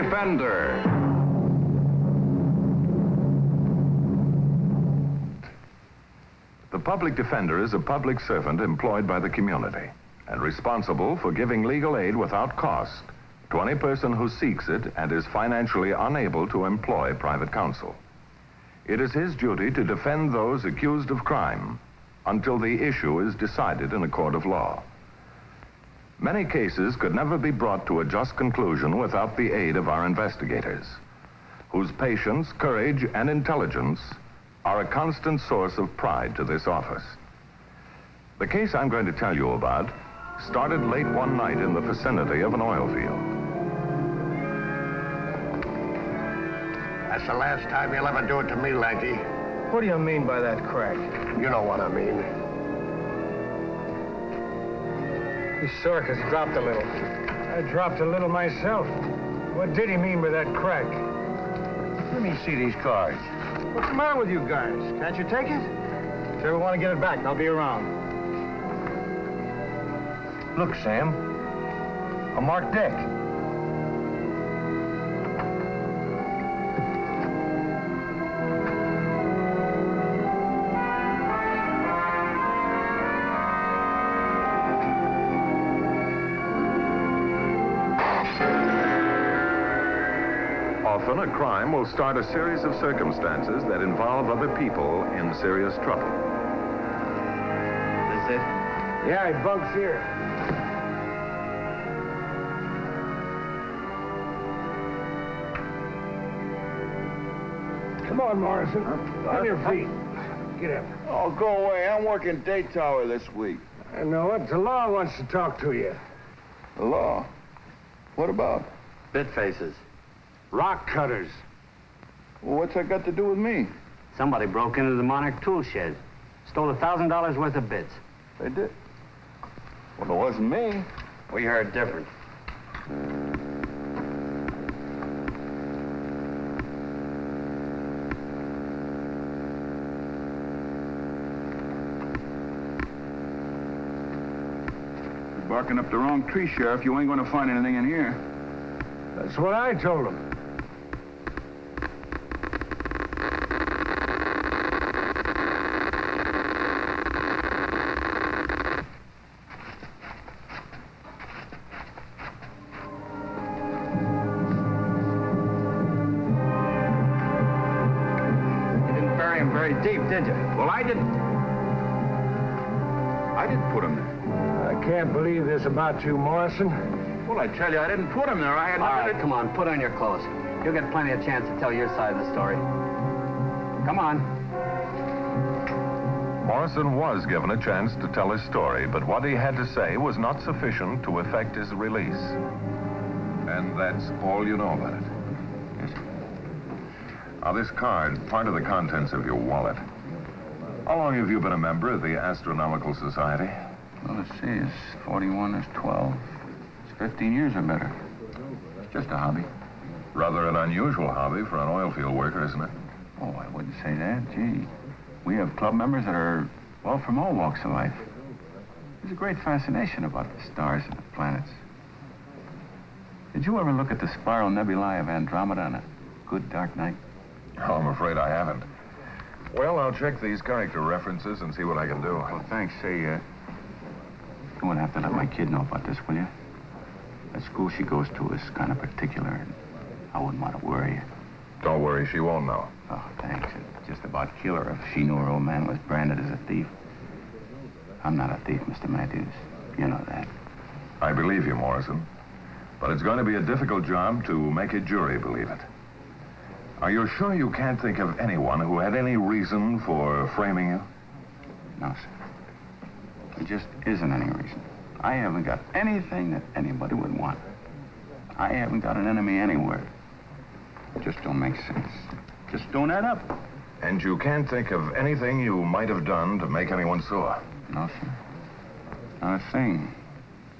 Defender. The public defender is a public servant employed by the community and responsible for giving legal aid without cost to any person who seeks it and is financially unable to employ private counsel. It is his duty to defend those accused of crime until the issue is decided in a court of law. Many cases could never be brought to a just conclusion without the aid of our investigators, whose patience, courage, and intelligence are a constant source of pride to this office. The case I'm going to tell you about started late one night in the vicinity of an oil field. That's the last time you'll ever do it to me, Lanky. What do you mean by that crack? You know what I mean. His circus dropped a little. I dropped a little myself. What did he mean by that crack? Let me see these cards. What's the matter with you guys? Can't you take it? If you ever want to get it back, I'll be around. Look, Sam. A marked deck. Often a crime will start a series of circumstances that involve other people in serious trouble. That's it? Yeah, he bunks here. Come on, Morrison. On your feet. Get up. Oh, go away. I'm working day tower this week. I know it. The law wants to talk to you. The law? What about? Bit faces. Rock cutters. Well, what's that got to do with me? Somebody broke into the Monarch tool shed. Stole $1,000 worth of bits. They did. Well, it wasn't me. We heard different. You're barking up the wrong tree, Sheriff. You ain't going to find anything in here. That's what I told him. Very deep, did you? Well, I didn't put him there. I can't believe this about you, Morrison. Well, I tell you, I didn't put him there. I had All nothing right, come on, put on your clothes. You'll get plenty of chance to tell your side of the story. Come on. Morrison was given a chance to tell his story, but what he had to say was not sufficient to effect his release. And that's all you know about it. Now, this card, part of the contents of your wallet. How long have you been a member of the Astronomical Society? Well, let's see. It's 41, it's 12. It's 15 years or better. It's just a hobby. Rather an unusual hobby for an oil field worker, isn't it? Oh, I wouldn't say that. Gee, we have club members that are, well, from all walks of life. There's a great fascination about the stars and the planets. Did you ever look at the spiral nebulae of Andromeda on a good dark night? Oh, I'm afraid I haven't. Well, I'll check these character references and see what I can do. Well, thanks. Say, you won't have to let my kid know about this, will you? That school she goes to is kind of particular, and I wouldn't want to worry you. Don't worry, she won't know. Oh, thanks. It'd just about kill her if she knew her old man was branded as a thief. I'm not a thief, Mr. Matthews. You know that. I believe you, Morrison. But it's going to be a difficult job to make a jury believe it. Are you sure you can't think of anyone who had any reason for framing you? No, sir. There just isn't any reason. I haven't got anything that anybody would want. I haven't got an enemy anywhere. It just don't make sense. Just don't add up. And you can't think of anything you might have done to make anyone sore? No, sir. Not a thing.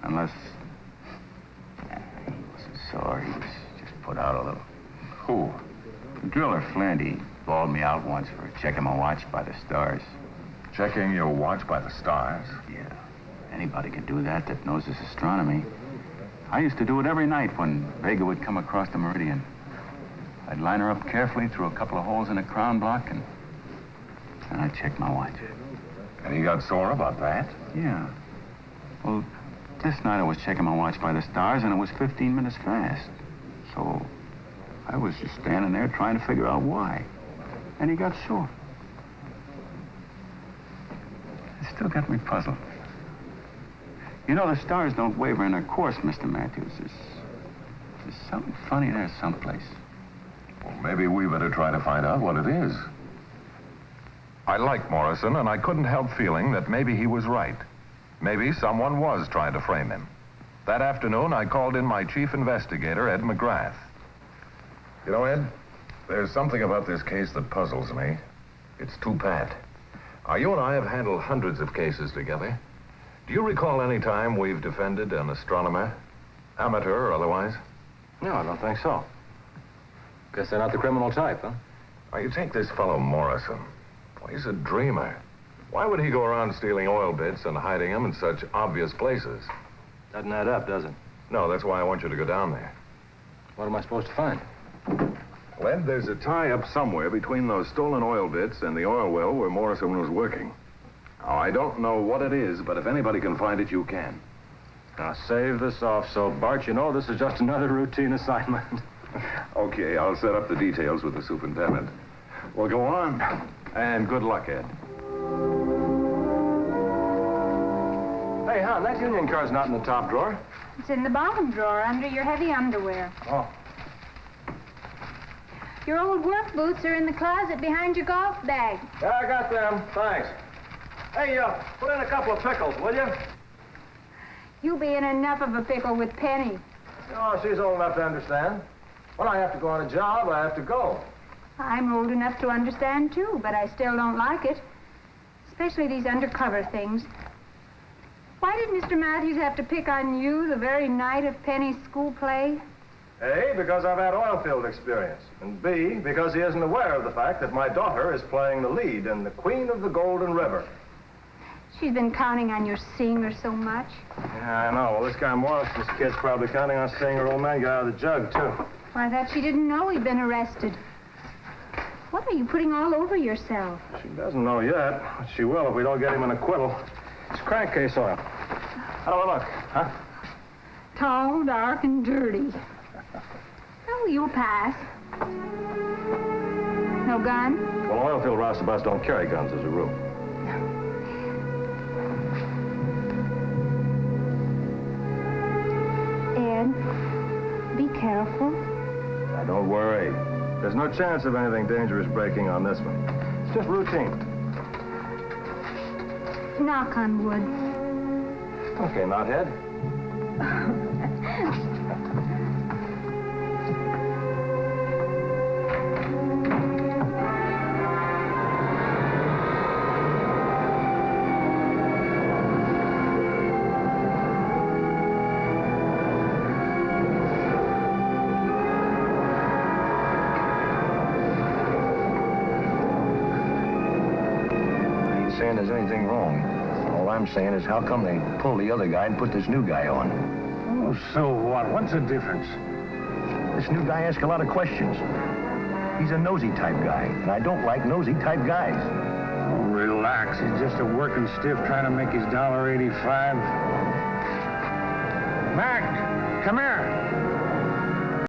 Unless... he wasn't sore. He was just put out a little. Who? The driller, Flint, he bawled me out once for checking my watch by the stars. Checking your watch by the stars? Yeah. Anybody can do that knows his astronomy. I used to do it every night when Vega would come across the meridian. I'd line her up carefully through a couple of holes in a crown block, and I'd check my watch. And he got sore about that? Yeah. Well, this night I was checking my watch by the stars, and it was 15 minutes fast. So I was just standing there trying to figure out why. And he got sore. It still got me puzzled. You know, the stars don't waver in their course, Mr. Matthews. There's something funny there someplace. Well, maybe we better try to find out what it is. I like Morrison, and I couldn't help feeling that maybe he was right. Maybe someone was trying to frame him. That afternoon, I called in my chief investigator, Ed McGrath. You know, Ed, there's something about this case that puzzles me. It's too pat. You and I have handled hundreds of cases together. Do you recall any time we've defended an astronomer, amateur or otherwise? No, I don't think so. Guess they're not the criminal type, huh? Now, you take this fellow Morrison. Well, he's a dreamer. Why would he go around stealing oil bits and hiding them in such obvious places? Doesn't add up, does it? No, that's why I want you to go down there. What am I supposed to find? Well, Ed, there's a tie-up somewhere between those stolen oil bits and the oil well where Morrison was working. Now, I don't know what it is, but if anybody can find it, you can. Now, save this off, so Bart, you know this is just another routine assignment. Okay, I'll set up the details with the superintendent. Well, go on. And good luck, Ed. Hey, hon, that union car's not in the top drawer. It's in the bottom drawer under your heavy underwear. Oh. Your old work boots are in the closet behind your golf bag. Yeah, I got them. Thanks. Hey, put in a couple of pickles, will you? You'll be in enough of a pickle with Penny. Oh, she's old enough to understand. When I have to go on a job, I have to go. I'm old enough to understand, too, but I still don't like it. Especially these undercover things. Why did Mr. Matthews have to pick on you the very night of Penny's school play? A, because I've had oil field experience. And B, because he isn't aware of the fact that my daughter is playing the lead in The Queen of the Golden River. She's been counting on your seeing her so much. Yeah, I know. Well, this guy Morrison's kid's probably counting on seeing her old man get out of the jug, too. Why, I thought she didn't know he'd been arrested. What are you putting all over yourself? She doesn't know yet, but she will if we don't get him an acquittal. It's crankcase oil. How do I look, huh? Tall, dark, and dirty. Oh, you'll pass. No gun? Well, oil field roustabouts don't carry guns as a rule. Ed, be careful. Now, don't worry. There's no chance of anything dangerous breaking on this one. It's just routine. Knock on wood. Okay, knothead. Saying there's anything wrong. All I'm saying is how come they pulled the other guy and put this new guy on? Oh, so what? What's the difference? This new guy asks a lot of questions. He's a nosy type guy, and I don't like nosy type guys. Oh, relax. He's just a working stiff trying to make his $1.85. Mac, come here.